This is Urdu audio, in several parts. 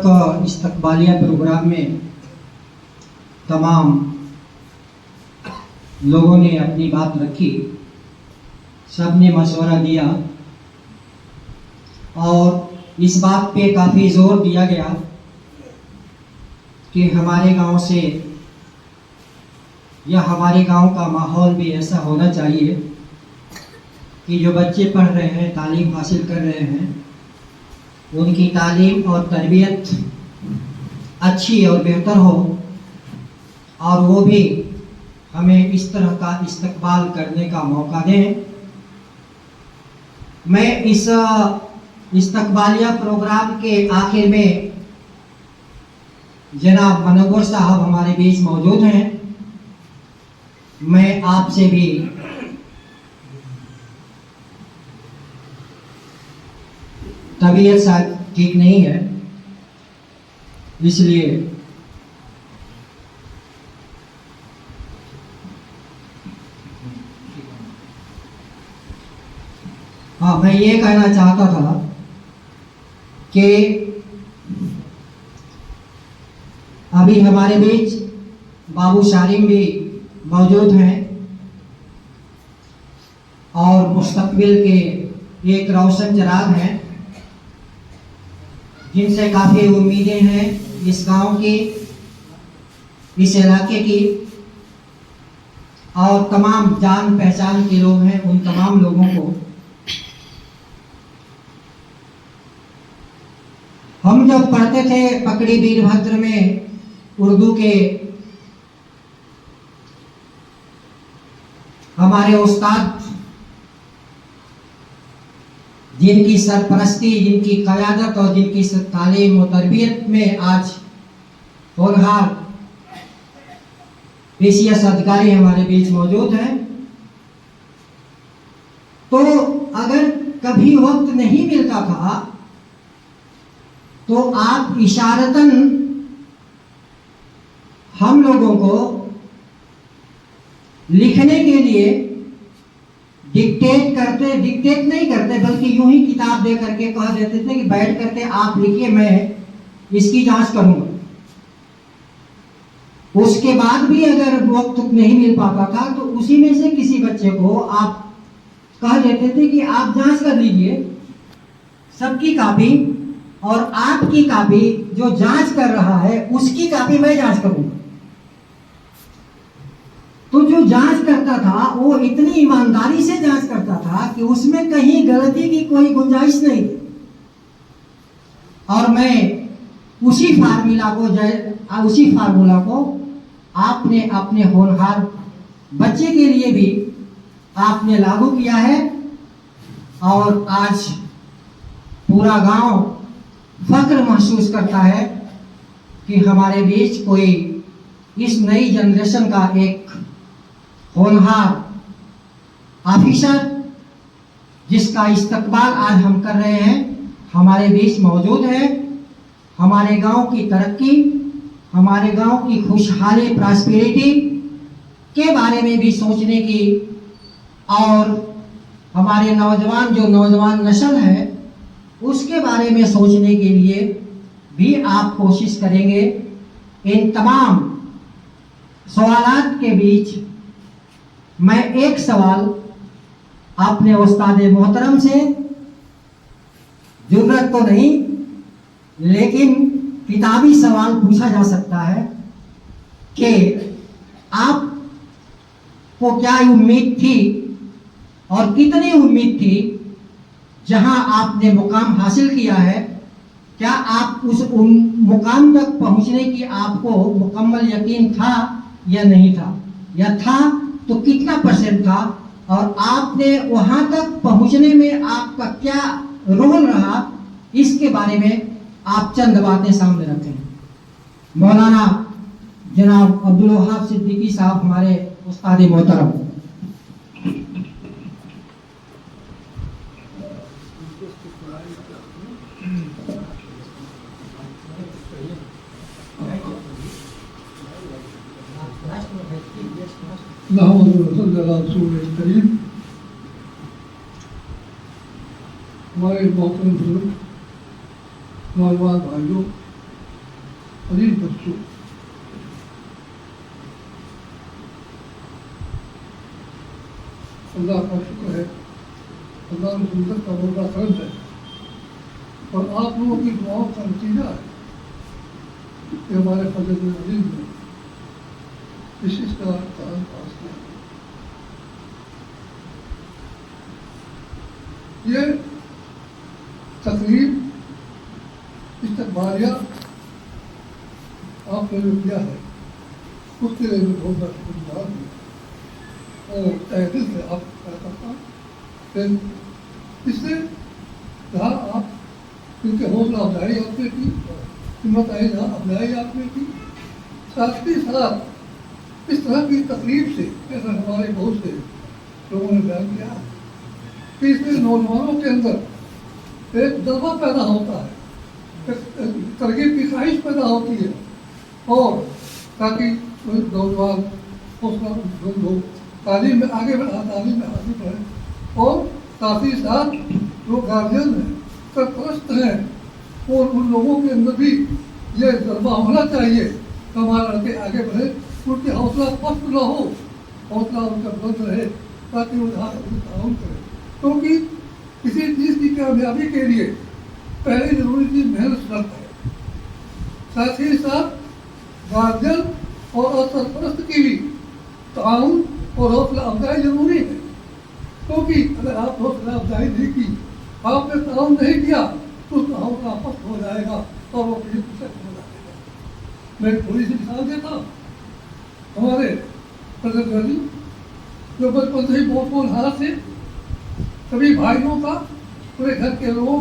تک استقبالیہ پروگرام میں تمام لوگوں نے اپنی بات رکھی، سب نے مشورہ دیا اور اس بات پہ کافی زور دیا گیا کہ ہمارے گاؤں سے یا ہمارے گاؤں کا ماحول بھی ایسا ہونا چاہیے کہ جو بچے پڑھ رہے ہیں، تعلیم حاصل کر رہے ہیں، ان کی تعلیم اور تربیت اچھی اور بہتر ہو، اور وہ بھی ہمیں اس طرح کا استقبال کرنے کا موقع دیں۔ میں اس استقبالیہ پروگرام کے آخر میں جناب منور صاحب ہمارے بیچ موجود ہیں، میں آپ سے بھی طبیعت شاید ٹھیک نہیں ہے، اس لیے میں یہ کہنا چاہتا تھا کہ ابھی ہمارے بیچ بابو شارم بھی موجود ہیں اور مستقبل کے ایک روشن چراغ ہیں، جن سے کافی امیدیں ہیں اس گاؤں کی، اس علاقے کی، اور تمام جان پہچان کے لوگ ہیں، ان تمام لوگوں کو ہم جب پڑھتے تھے پکڑی ویر بھدر میں اردو کے ہمارے استاد، جن کی سرپرستی، جن کی قیادت اور جن کی تعلیم و تربیت میں آج ہونہار PCS ادھکاری ہمارے بیچ موجود ہیں، تو اگر کبھی وقت نہیں ملتا تھا تو آپ اشارتاً ہم لوگوں کو لکھنے کے لیے ڈکٹیٹ نہیں کرتے، بلکہ یوں ہی کتاب دے کر کے کہہ دیتے تھے کہ بیٹھ کر کے آپ لکھیے، میں اس کی جانچ کروں گا۔ اس کے بعد بھی اگر وقت نہیں مل پاتا تھا تو اسی میں سے کسی بچے کو آپ کہہ دیتے تھے کہ آپ جانچ کر لیجئے سب کی کاپی، اور آپ کی کاپی جو جانچ کر رہا ہے اس کی کاپی میں جانچ کروں گا۔ تو جو جانچ کرتا تھا وہ اتنی ایمانداری سے جانچ کرتا تھا کہ اس میں کہیں غلطی کی کوئی گنجائش نہیں تھی، اور میں اسی فارمولا کو آپ نے اپنے ہونہار بچے کے لیے بھی آپ نے لاگو کیا ہے، اور آج پورا گاؤں فخر محسوس کرتا ہے کہ ہمارے بیچ کوئی اس نئی جنریشن کا ایک ہونہار آفیسر، جس کا استقبال آج ہم کر رہے ہیں، ہمارے بیچ موجود ہے۔ ہمارے گاؤں کی ترقی، ہمارے گاؤں کی خوشحالی، پراسپیریٹی کے بارے میں بھی سوچنے کی، اور ہمارے نوجوان نسل ہے اس کے بارے میں سوچنے کے لیے بھی آپ کوشش کریں گے۔ ان تمام سوالات کے بیچ میں ایک سوال اپنے استاد محترم سے، ضرورت تو نہیں لیکن کتابی سوال پوچھا جا سکتا ہے کہ آپ کو کیا امید تھی اور کتنی امید تھی جہاں آپ نے مقام حاصل کیا ہے؟ کیا آپ اس مقام تک پہنچنے کی آپ کو مکمل یقین تھا یا نہیں تھا، یا تھا تو کتنا % تھا، اور آپ نے وہاں تک پہنچنے میں آپ کا کیا رول رہا، اس کے بارے میں آپ چند باتیں سامنے رکھیں۔ مولانا جناب عبدالوہاب صدیقی صاحب ہمارے استاد محترم۔ ہمارے محترم بزرگ نوجوان بھائیوں، عزیز بچوں، اللہ کا شکر ہے، اللہ رسول کا بڑا کرم ہے اور آپ لوگوں کی دعاؤں کا نتیجہ ہے کہ ہمارے فضل عزیز نے اس کا امتحان پاس کیا. یہ تقریب استقبالیہ آپ نے جو کیا ہے اس کے لیے میں بہت بہت شکر گزار ہوں اور تہ دل سے آپ کیا کرتا ہوں کہ اس سے جہاں آپ کیونکہ حوصلہ افزائی آپ نے کی، ہمت افزائی آپ نے کی، ساتھ ہی ساتھ اس طرح کی تقریب سے جیسا ہمارے بہت سے لوگوں نے بیان کیا کہ اس میں نوجوانوں کے اندر ایک جذبہ پیدا ہوتا ہے، ترغیب کی خواہش پیدا ہوتی ہے اور تاکہ نوجوان حوصلہ بلند ہو، تعلیم میں آگے بڑھا، تعلیم میں آگے بڑھے اور ساتھ ہی ساتھ جو گارجین ہیں، سرپرست ہیں اور ان لوگوں کے اندر بھی یہ جذبہ ہونا چاہیے کہ ہمارا لڑکے آگے بڑھے، ان کی حوصلہ پست نہ ہو، حوصلہ ان کا بلند رہے تاکہ وہ جہاں تعاون کرے. کیونکہ کسی چیز کی کامیابی کے لیے پہلی ضروری چیز محنت شرط ہے، ساتھ ہی ساتھ گارجن اور سرپرست کی بھی تعاون اور حوصلہ افزائی ضروری ہے. کیونکہ اگر آپ حوصلہ افزائی نہیں کی، آپ نے تعاون نہیں کیا تو اس کا حوصلہ پست ہو جائے گا اور وہ کسی کو ہو جائے گا. میں تھوڑی سی مثال دیتا ہوں. ہمارے فضل غازی جو بچپن سے ہی بہت ہونہار تھے، سبھی بھائیوں کا، پورے گھر کے لوگوں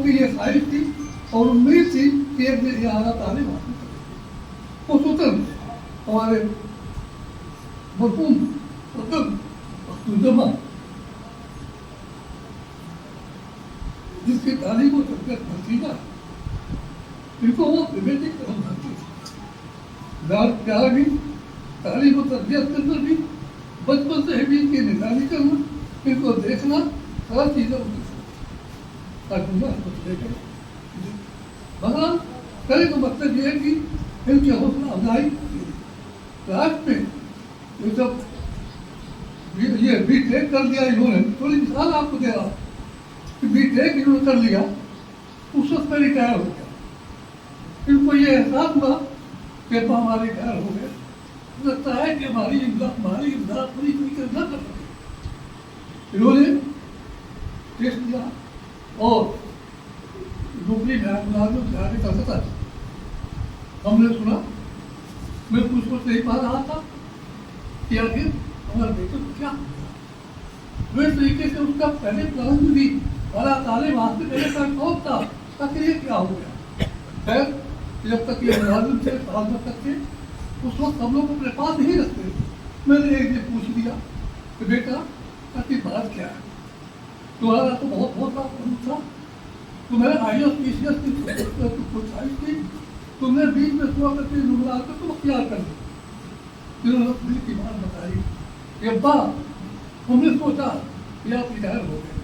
کی یہ خواہش تھی اور امید تھی کہ ایک دن یہ اعلیٰ تعلیم حاصل کرے. خصوصاً ہمارے مرحوم عبدالجمع جس کی تعلیم و تربیت نتیجہ ان کو وہ بیٹے کی طرف بھرتی تھی. پیار بھی، تعلیم و تربیت کے اندر بھی، بچپن سے بھی ان کی نگرانی کرنا، ان کو دیکھنا، ہر چیزیں ان کی بہرحال کرے تو مطلب یہ ہے کہ ان کی حوصلہ افزائی. لاسٹ میں جب یہ بی ٹیک کر لیا انہوں نے، تھوڑی مثال آپ کو دے رہا ہوں کہ بی ٹیک انہوں نے کر لیا، اس وقت میں ریٹائر ہو گیا. ان کو یہ احساس ہوا کہ ہمارے ریٹائر ہو گئے، لگتا ہے کہ ہماری امداد پوری طریقے سے نہ کر سکے. انہوں نے ٹیسٹ دیا اور نوکری ملازمت جانے کا سطح ہم نے سنا. میں کچھ نہیں پا رہا تھا کہ آخر ہمارے بیٹے کو کیا ہو گیا. اس طریقے سے اس کا پہلے پلان بھی بڑا تعلیم حاصل کرنے کا شوق تھا، آخر یہ کیا ہو گیا. خیر جب تک یہ ملازم سے تعلق کرتے اس وقت ہم لوگ اپنے پاس نہیں رکھتے. میں نے ایک دن پوچھ لیا کہ بیٹا آپ کی بات کیا ہے، تمہارا تو بہت بڑا تھا، تمہیں I S P C S کی خواہش تھی، تم نے بیچ میں سوا کر کے نمبر کر تم اختیار کر دیا. انہوں نے دل کی بات بتائی کہ ابا ہم نے سوچا کہ آپ ریٹائر ہو گئے،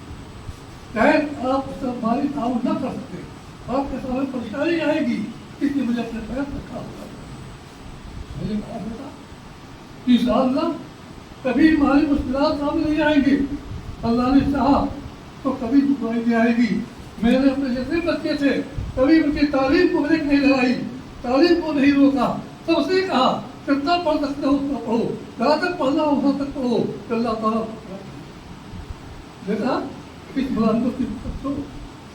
شاید آپ ہماری تعاون نہ کر سکتے، آپ کے سامنے پریشانی آئے گی، اس لیے مجھے اپنے پیر رکھا ہوگا. میں نے کہا بیٹا انشاءاللہ کبھی ہماری مشکلات سامنے نہیں آئیں گی، اللہ نے چاہا تو کبھی دشواری نہیں آئے گی. میں نے اپنے جتنے بچے تھے کبھی ان کی تعلیم کو بریک نہیں لگائی، تعلیم کو نہیں روکا، سب سے کہا کتنا پڑھ سکتے ہو اتنا پڑھو، جہاں تک پڑھنا ہو وہاں تک پڑھو، اللہ تعالیٰ بیٹا اس ملازمت کی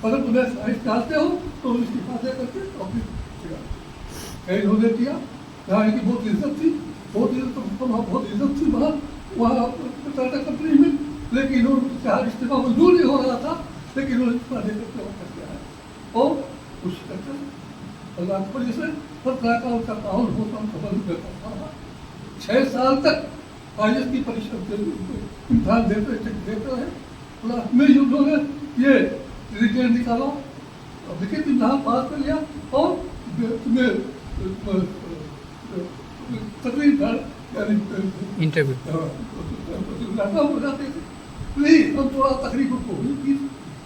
اگر تمہیں خواہش چاہتے ہو تو اس کی فاتح کر کے انہوں نے کیا. یہاں کی بہت عزت تھی، بہت عزت تھی وہاں ٹاٹا کمپنی میں، لیکن انہوں نے استعفیٰ منظور نہیں ہو رہا تھا، لیکن انہوں نے استعفیٰ دے کر کے وہاں کر دیا ہے. اور کچھ کرتے اللہ کی وجہ سے ہر طرح کا ان کا تعاون ہوتا ان کا بند کرتا تھا. 6 سال تک آئی ایس کی پریشا امتحان دیتے رہے. لاسٹ میں انہوں نے یہ ریزلٹ نکالا، لکھت امتحان پاس کر لیا اور تقریب انٹرویو ہو جاتے تھے. نہیں ہم تھوڑا تقریب کو ہوئی تھی،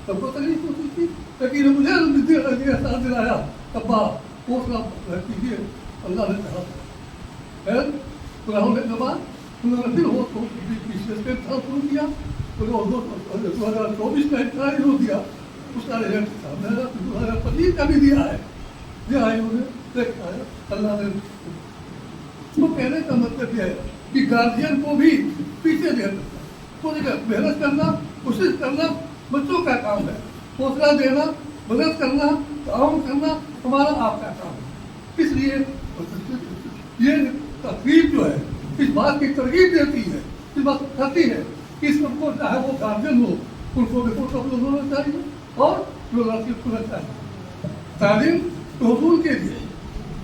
سب کو تکلیف ہوتی تھی، لیکن مجھے احساس دلایا ابا حوصلہ کیجیے, اللہ نے کہا. خیر پورا ہونے کے بعد انہوں نے پھر وہ شروع کیا. 2024 کا انتظار ہو دیا. اس کا رزلٹ تھا 2025 کا بھی دیا ہے. یہ آئے انہوں نے دیکھا ہے اللہ نے. وہ کہنے کا مطلب یہ ہے کہ گارجین کو بھی پیچھے نہیں ہٹنا, محنت کرنا, کوشش کرنا بچوں کا کام ہے. حوصلہ دینا, مدد کرنا, تعاون کرنا ہمارا آپ کا کام ہے. اس لیے یہ تقریب جو ہے اس بات کی ترغیب دیتی ہے, اس بات کرتی ہے کہ اس کو چاہے وہ گارجین ہو ان کو بھی ہونا چاہیے اور ہونا چاہیے. تعلیم حصول کے لیے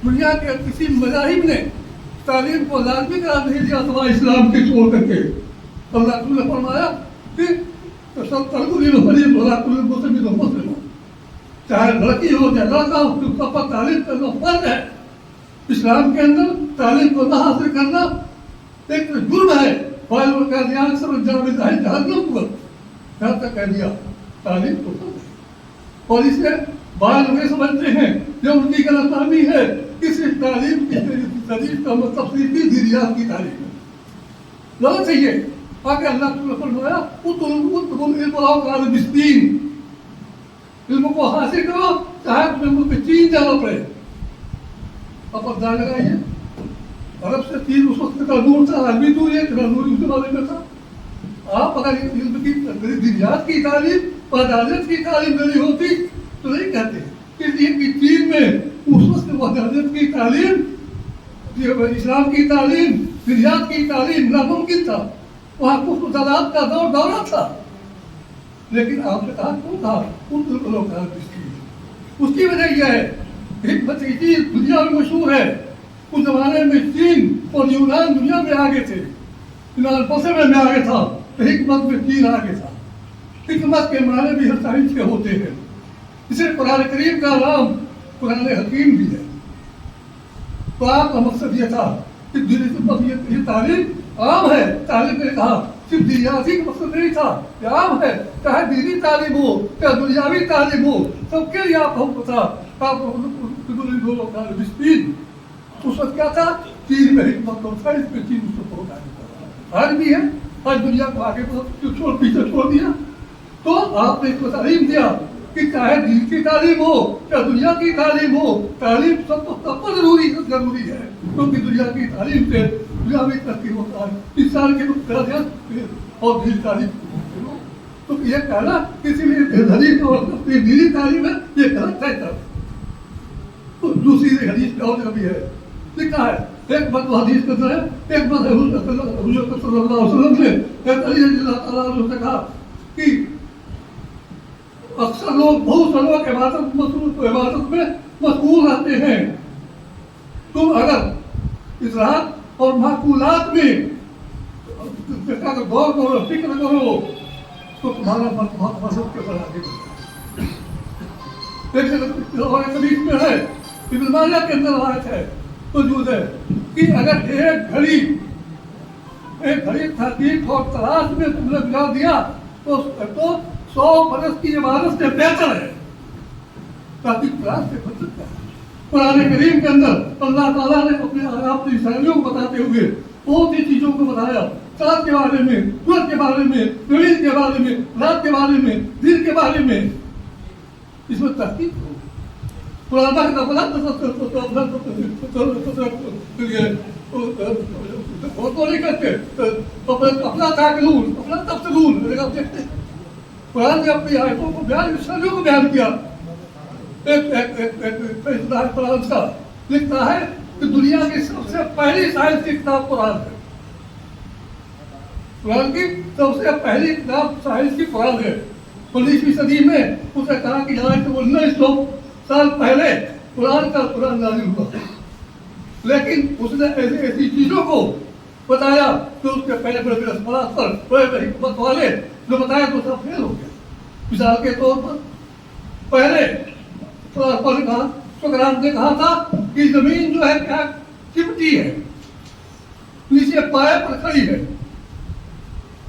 دنیا کے کسی مذاہب نے تعلیم کو لازمی قرار نہیں دیا سوائے اسلام کے چھوڑ کر کے. اللہ نے فرمایا کہ مسلم چاہے لڑکی ہو چاہے لڑکا ہو سب پر تعلیم کرنا فرض ہے. اسلام کے اندر تعلیم کو نہ حاصل کرنا ایک جرم ہے. جہنم کو یہاں تک کہہ دیا تعلیم کو. اور اس سے بعض لوگ سمجھتے ہیں جو ان کی غلط فہمی ہے کہ صرف تعلیم کی کا مطلب صرف دینیات کی تعلیم ہے. غلط ہے یہ. آگے اللہ نے فرمایا علم کو حاصل کرو چاہے تمہیں ملک چین جانا پڑے. اب اندازہ لگائیے عرب سے چین اس وقت کا دور تھا, عربی دور ہے, نور اس کے بارے میں تھا. آپ اگر علم کی دینیات کی تعلیم اور عدالت کی تعلیم دینی ہوتی تو نہیں کہتے. اس لیے کہ چین میں اس وقت عدالت کی تعلیم, اسلام کی تعلیم, دینیات کی تعلیم ناممکن تھا. وہاں کچھ تعداد کا دورہ تھا. لیکن آپ نے کہا کیوں تھا ان لوگ اس کی وجہ یہ ہے حکمت کی چیز دنیا میں مشہور ہے. اس زمانے میں چین اور یونان دنیا میں آگے تھے. یونان پسرے میں آگے تھا تو حکمت میں چین آگے تھا. حکمت کے معنی بھی ہر سائنس کے ہوتے ہیں. اسے قرآن کریم کا نام قرآن حکیم بھی ہے. تو آپ کا مقصد یہ تھا کہ یہ تعلیم عام ہے. تعلیم نے کہا صرف دینیاتی کا مقصد نہیں تھا, یہ عام ہے. چاہے دینی تعلیم ہو چاہے دنیاوی تعلیم ہو سب کے لیے آپ کو تھا. اس وقت کیا تھا چین میں حکمت اور سائنس میں چین اس کو پہنچانے. آج بھی ہے, آج دنیا کو آگے پیچھے چھوڑ دیا. تو آپ نے اس کو تعلیم دیا کہ چاہے دین کی تعلیم ہو چاہے دنیا کی تعلیم ہو, تعلیم سب کو ضروری ہے. کیونکہ دنیا کی تعلیم سے دنیاوی ترقی ہوتا ہے. انسان کے اور دینی تعلیم تو یہ کہنا کسی حدیث اور دینی تعلیم ہے یہ غلط ہے. دوسری حدیث میں اور بھی ہے لکھا ہے. ایک بات حدیث کا ہے, ایک بات حضور صلی اللہ علیہ وسلم نے علی رضی اللہ تعالیٰ عنہ سے کہا کہ اکثر لوگ بہت سے لوگ عبادت میں مشغول رہتے ہیں. تم اگر اطلاعات اور معقولات میں غور کرو فکر کرو تو تمہارا مذہب کے بڑھ آگے حدیث میں ہے, ابن ماجہ کے اندر روایت ہے موجود ہے کہ اگر ایک گھڑی تحقیق اور تلاش میں تم نے گزار دیا تو 100 برس کی عبادت سے بہتر ہے. تحقیق تلاش سے بچ سکتا ہے. قرآن کریم کے اندر اللہ تعالیٰ نے اپنے آپ کی شاعریوں کو بتاتے ہوئے بہت سی چیزوں کو بتایا. چاند کے بارے میں, سورج کے بارے میں, زمین کے بارے میں, رات کے بارے میں, دن کے بارے میں. اس میں تحقیق ہو قرآن کا نہیں کرتے اپنا تعقلون اپنا تفصیلون دیکھتے. قرآن نے اپنی آیتوں کو بیان شاعریوں کو بیان کیا. قرآن کا لکھتا ہے کہ دنیا کی سب سے پہلی سائنس کی کتاب قرآن ہے. قرآن کی سب سے پہلی کتاب سائنس کی قرآن ہے. 19ویں صدی میں اس نے کہا کہ 1900 سال پہلے قرآن نازل ہوا. لیکن اس نے ایسی چیزوں کو بتایا تو اس کے پہلے بڑے رسمات پر بڑے حکمت والے جو بتایا تو سب فیل ہو گیا. مثال کے طور پر پہلے سقراط نے کہا تھا کہ زمین جو ہے کیا چپٹی ہے, نیچے پائے پر کھڑی ہے,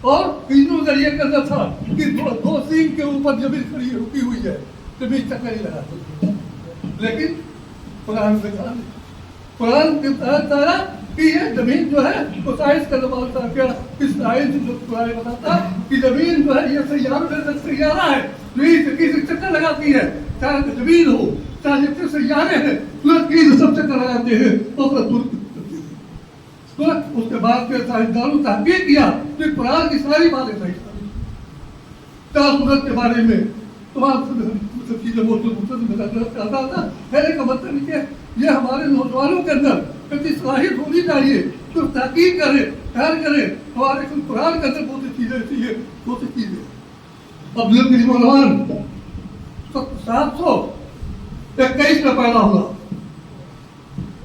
اور ہندو ذریعے کے اندر تھا کہ دو سینگ کے اوپر زمین کھڑی رکی ہوئی ہے, زمین چکر نہیں لگا. لیکن قرآن میں کہا قرآن کے بتایا کہ یہ زمین جو ہے وہ سائنس کا زبان تھا کیا اس سائنس جو قرآن بتاتا کہ زمین جو ہے یہ سیارہ ہے جو کسی چکر لگاتی ہے چاہے زمین ہو چاہے جتنے سیارے ہیں سورج کی سب چکر لگاتے ہیں اس کے بعد پھر سائنسدانوں تحقیق کیا کہ قرآن کی ساری باتیں صحیح چار سورج کے بارے میں تمام سب چیزیں چاہتا تھا کہنے کا مطلب کہ یہ ہمارے نوجوانوں کے اندر کتنی صلاحیت ہونی چاہیے جو تحقیق کرے خیال کرے ہمارے قرآن کے اندر بہت سی چیزیں ایسی ہے بہت سی چیزیں اب یہ مولانا 721 میں پیدا ہوا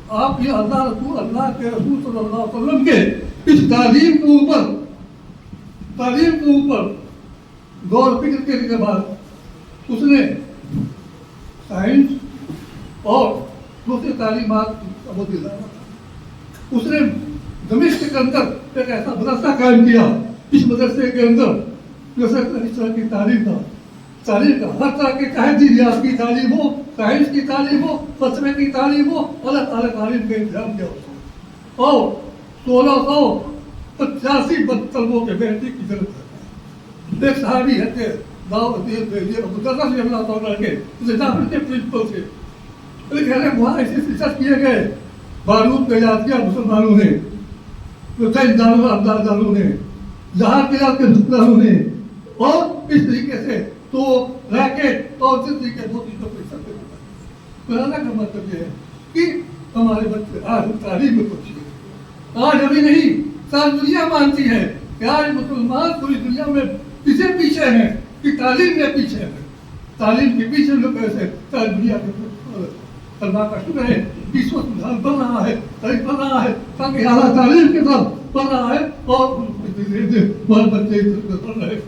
آپ یہ اللہ کے رسول صلی اللہ علیہ وسلم کے اس تعلیم کے اوپر غور فکر کرنے کے بعد اس نے سائنس اور دوسری تعلیمات کو دلانا تھا اس نے دمشق کے اندر ایک ایسا مدرسہ قائم کیا اس مدرسے کے اندر جیسے اس طرح کی تعلیم کا ہر طرح کی چاہے ریاض کی تعلیم ہو سائنس کی تعلیم ہو فلسفے کی تعلیم ہو الگ الگ تعلیم کا انتظام کیا ہوتا اور 1685 طلبوں کے بیٹی کی ضرورت ہے ایک صحابی ہے کہ مدرسہ سے اللہ تعالیٰ کے پرنسپل سے وہاں ایسے ریسرچ کیے گئے بارود کا ایجاد کیا مسلمانوں نے سائنسدانوں اندازدانوں نے جہاز کے ایجاد کے مسلمانوں نے اور اس طریقے سے تو ریکٹ اور جس طریقے بہت چیزوں کو ریسرچ کرانا کا مطلب یہ ہے کہ ہمارے بچے آج تعلیم میں کچھ ہے آج ابھی نہیں ساری دنیا مانتی ہے کہ آج مسلمان پوری دنیا میں کسے پیچھے ہیں کہ تعلیم میں پیچھے ہیں تعلیم کے پیچھے لوگ ایسے ساری دنیا کے اللہ کا شکر ہے کہ اس وقت بڑھ رہا ہے بڑھ رہا ہے تاکہ اعلیٰ تعلیم کے ساتھ بڑھ رہا ہے اور بہت بچے پڑھ رہے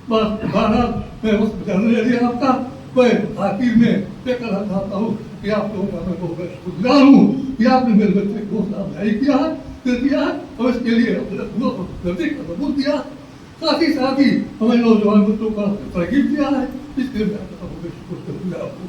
بس بہرحال میں اس میں آپ کا میں آخر میں یہ کہنا چاہتا ہوں کہ آپ لوگوں کا میں بہت شکرگزار ہوں کہ آپ نے میرے بچے کو حوصلہ افزائی کیا ہے اور اس کے لیے درجے کا ثبوت دیا ساتھ ہی ہمیں نوجوان بچوں کا ترغیب دیا ہے اس کے لیے میں آپ کا بہت شکرگزار ہوں.